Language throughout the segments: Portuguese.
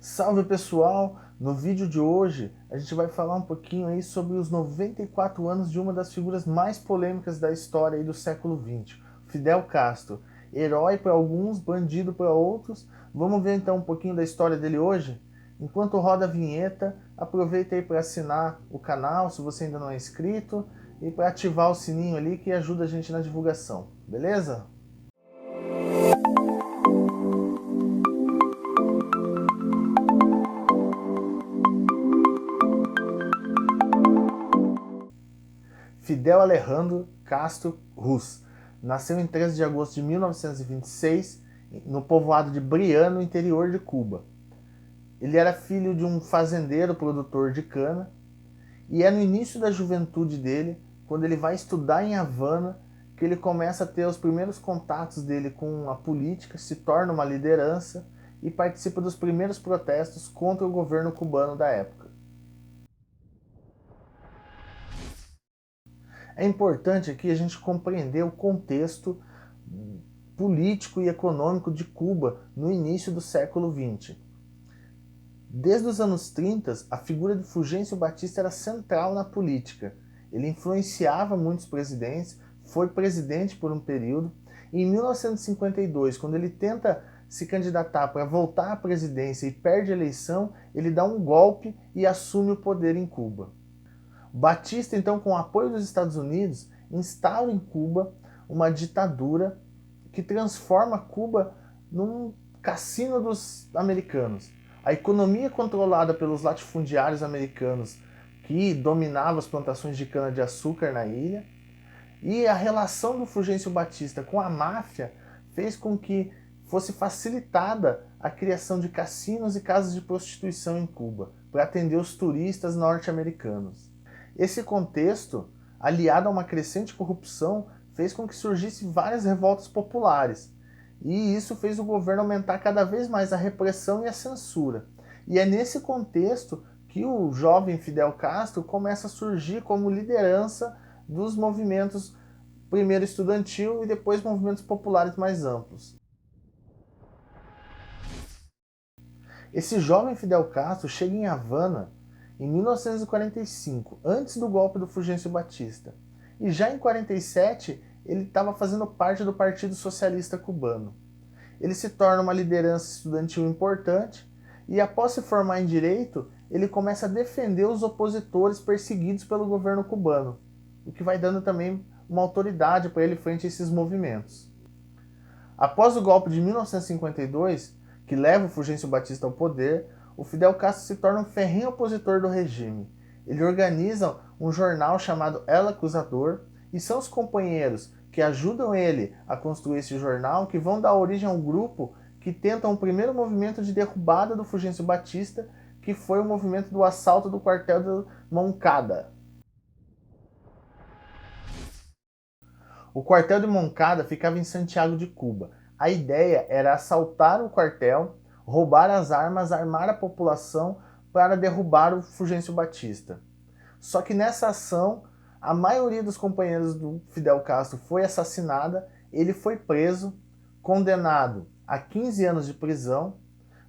Salve pessoal! No vídeo de hoje a gente vai falar um pouquinho aí sobre os 94 anos de uma das figuras mais polêmicas da história aí do século XX, Fidel Castro. Herói para alguns, bandido para outros. Vamos ver então um pouquinho da história dele hoje? Enquanto roda a vinheta, aproveita aí para assinar o canal se você ainda não é inscrito e para ativar o sininho ali que ajuda a gente na divulgação, beleza? Fidel Alejandro Castro Ruz nasceu em 13 de agosto de 1926 no povoado de Briano, no interior de Cuba. Ele era filho de um fazendeiro produtor de cana e é no início da juventude dele, quando ele vai estudar em Havana, que ele começa a ter os primeiros contatos dele com a política, se torna uma liderança e participa dos primeiros protestos contra o governo cubano da época. É importante aqui a gente compreender o contexto político e econômico de Cuba no início do século XX. Desde os anos 30, a figura de Fulgêncio Batista era central na política. Ele influenciava muitos presidentes, foi presidente por um período, e em 1952, quando ele tenta se candidatar para voltar à presidência e perde a eleição, ele dá um golpe e assume o poder em Cuba. Batista, então, com o apoio dos Estados Unidos, instaura em Cuba uma ditadura que transforma Cuba num cassino dos americanos. A economia controlada pelos latifundiários americanos que dominavam as plantações de cana-de-açúcar na ilha, e a relação do Fulgêncio Batista com a máfia fez com que fosse facilitada a criação de cassinos e casas de prostituição em Cuba, para atender os turistas norte-americanos. Esse contexto, aliado a uma crescente corrupção, fez com que surgissem várias revoltas populares. E isso fez o governo aumentar cada vez mais a repressão e a censura. E é nesse contexto que o jovem Fidel Castro começa a surgir como liderança dos movimentos, primeiro estudantil e depois movimentos populares mais amplos. Esse jovem Fidel Castro chega em Havana em 1945, antes do golpe do Fulgêncio Batista. E já em 47, ele estava fazendo parte do Partido Socialista Cubano. Ele se torna uma liderança estudantil importante e, após se formar em Direito, ele começa a defender os opositores perseguidos pelo governo cubano, o que vai dando também uma autoridade para ele frente a esses movimentos. Após o golpe de 1952, que leva o Fulgêncio Batista ao poder, o Fidel Castro se torna um ferrenho opositor do regime. Ele organiza um jornal chamado El Acusador e são os companheiros que ajudam ele a construir esse jornal que vão dar origem ao grupo que tentam o primeiro movimento de derrubada do Fulgêncio Batista, que foi o movimento do assalto do quartel de Moncada. O quartel de Moncada ficava em Santiago de Cuba. A ideia era assaltar o quartel, roubar as armas, armar a população para derrubar o Fulgêncio Batista. Só que nessa ação, a maioria dos companheiros do Fidel Castro foi assassinada, ele foi preso, condenado a 15 anos de prisão,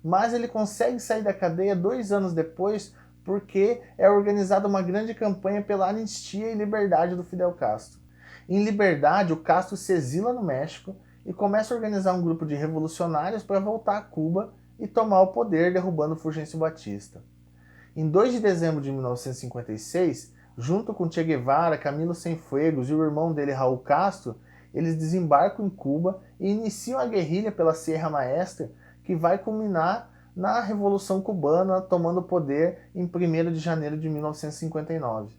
mas ele consegue sair da cadeia 2 anos depois porque é organizada uma grande campanha pela anistia e liberdade do Fidel Castro. Em liberdade, o Castro se exila no México e começa a organizar um grupo de revolucionários para voltar a Cuba e tomar o poder, derrubando Fulgêncio Batista. Em 2 de dezembro de 1956, junto com Che Guevara, Camilo Cienfuegos e o irmão dele, Raul Castro, eles desembarcam em Cuba e iniciam a guerrilha pela Sierra Maestra, que vai culminar na Revolução Cubana, tomando o poder em 1º de janeiro de 1959.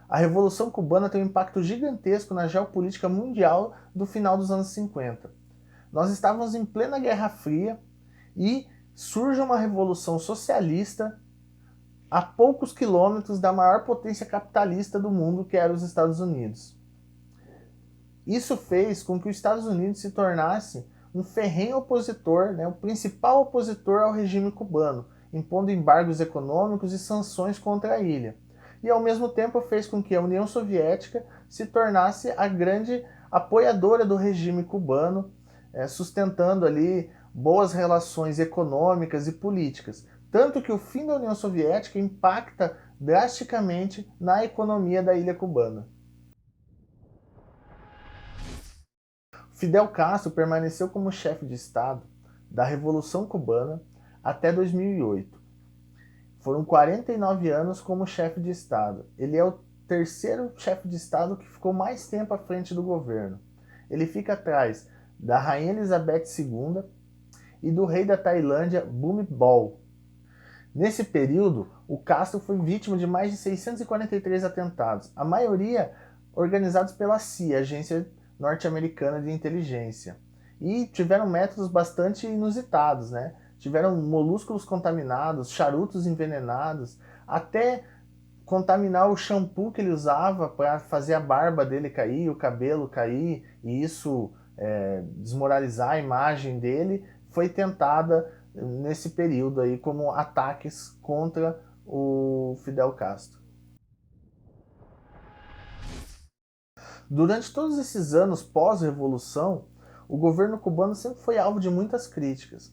A Revolução Cubana tem um impacto gigantesco na geopolítica mundial do final dos anos 50. Nós estávamos em plena Guerra Fria e surge uma revolução socialista a poucos quilômetros da maior potência capitalista do mundo, que era os Estados Unidos. Isso fez com que os Estados Unidos se tornasse um ferrenho opositor, o principal opositor ao regime cubano, impondo embargos econômicos e sanções contra a ilha. E ao mesmo tempo fez com que a União Soviética se tornasse a grande apoiadora do regime cubano, sustentando ali boas relações econômicas e políticas. Tanto que o fim da União Soviética impacta drasticamente na economia da ilha cubana. Fidel Castro permaneceu como chefe de Estado da Revolução Cubana até 2008. Foram 49 anos como chefe de Estado. Ele é o terceiro chefe de Estado que ficou mais tempo à frente do governo. Ele fica atrás da Rainha Elizabeth II e do rei da Tailândia, Bhumibol. Nesse período, o Castro foi vítima de mais de 643 atentados, a maioria organizados pela CIA, Agência Norte-Americana de Inteligência. E tiveram métodos bastante inusitados, né? Tiveram molúsculos contaminados, charutos envenenados, até contaminar o shampoo que ele usava para fazer a barba dele cair, o cabelo cair, e isso desmoralizar a imagem dele, foi tentada nesse período aí como ataques contra o Fidel Castro. Durante todos esses anos pós-revolução, o governo cubano sempre foi alvo de muitas críticas.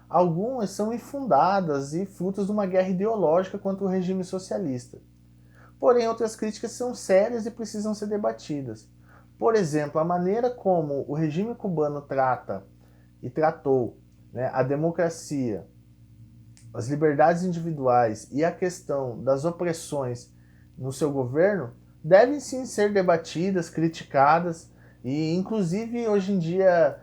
Algumas são infundadas e frutos de uma guerra ideológica contra o regime socialista. Porém, outras críticas são sérias e precisam ser debatidas. Por exemplo, a maneira como o regime cubano trata e tratou, né, a democracia, as liberdades individuais e a questão das opressões no seu governo devem sim ser debatidas, criticadas e, inclusive, hoje em dia,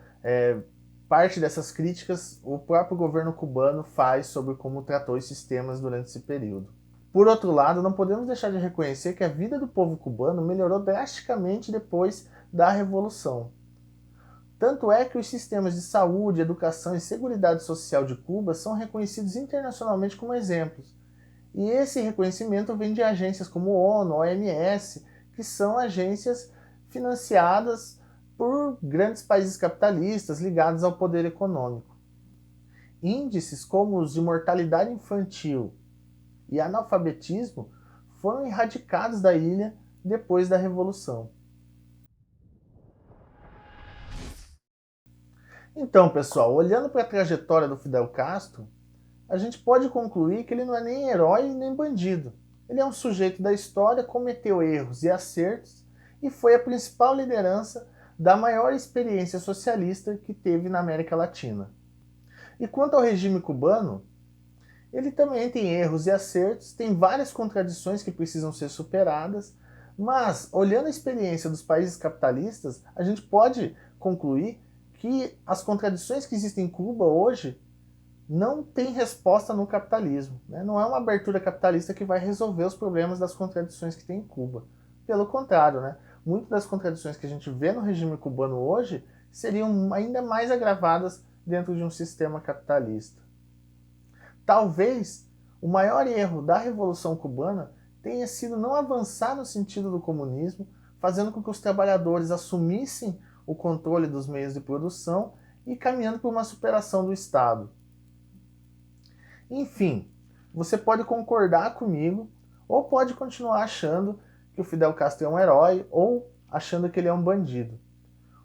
parte dessas críticas o próprio governo cubano faz sobre como tratou esses temas durante esse período. Por outro lado, não podemos deixar de reconhecer que a vida do povo cubano melhorou drasticamente depois da Revolução. Tanto é que os sistemas de saúde, educação e seguridade social de Cuba são reconhecidos internacionalmente como exemplos. E esse reconhecimento vem de agências como ONU, OMS, que são agências financiadas por grandes países capitalistas ligados ao poder econômico. Índices como os de mortalidade infantil e analfabetismo foram erradicados da ilha depois da Revolução. Então, pessoal, olhando para a trajetória do Fidel Castro, a gente pode concluir que ele não é nem herói nem bandido. Ele é um sujeito da história, cometeu erros e acertos e foi a principal liderança da maior experiência socialista que teve na América Latina. E quanto ao regime cubano, ele também tem erros e acertos, tem várias contradições que precisam ser superadas, mas olhando a experiência dos países capitalistas, a gente pode concluir que as contradições que existem em Cuba hoje não têm resposta no capitalismo, né? Não é uma abertura capitalista que vai resolver os problemas das contradições que tem em Cuba. Pelo contrário, né? Muitas das contradições que a gente vê no regime cubano hoje seriam ainda mais agravadas dentro de um sistema capitalista. Talvez o maior erro da Revolução Cubana tenha sido não avançar no sentido do comunismo, fazendo com que os trabalhadores assumissem o controle dos meios de produção e caminhando por uma superação do Estado. Enfim, você pode concordar comigo ou pode continuar achando que o Fidel Castro é um herói ou achando que ele é um bandido.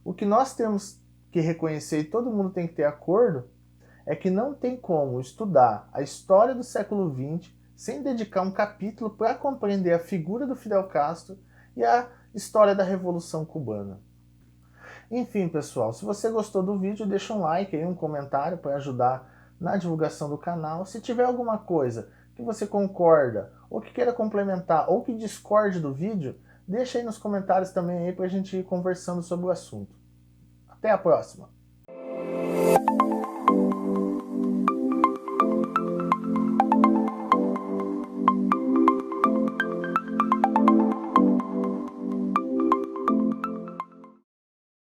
O que nós temos que reconhecer e todo mundo tem que ter acordo é que não tem como estudar a história do século XX sem dedicar um capítulo para compreender a figura do Fidel Castro e a história da Revolução Cubana. Enfim, pessoal, se você gostou do vídeo, deixa um like aí, um comentário para ajudar na divulgação do canal. Se tiver alguma coisa que você concorda, ou que queira complementar, ou que discorde do vídeo, deixa aí nos comentários também aí para a gente ir conversando sobre o assunto. Até a próxima!